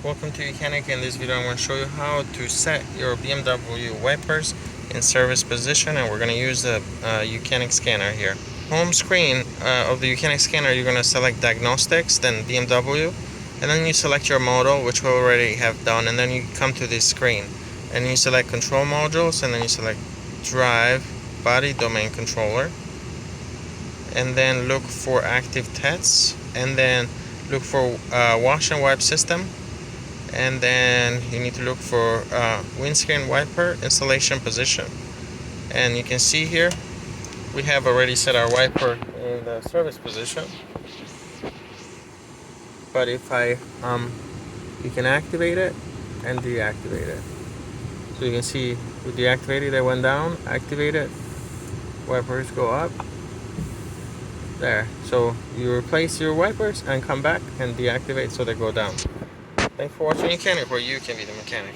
Welcome to YOUCANIC. In this video I'm going to show you how to set your BMW wipers in service position, and we're going to use the YOUCANIC scanner here. Home screen of the YOUCANIC scanner, you're going to select diagnostics, then BMW, and then you select your model, which we already have done, and then you come to this screen and you select control modules, and then you select drive body domain controller, and then look for active tests, and then look for wash and wipe system, and then you need to look for windscreen wiper installation position. And you can see here we have already set our wiper in the service position, but if I you can activate it and deactivate it. So you can see we deactivated it, went down, activate it, wipers go up there. So you replace your wipers and come back and deactivate so they go down. Thanks for watching YOUCANIC, where you can be the mechanic.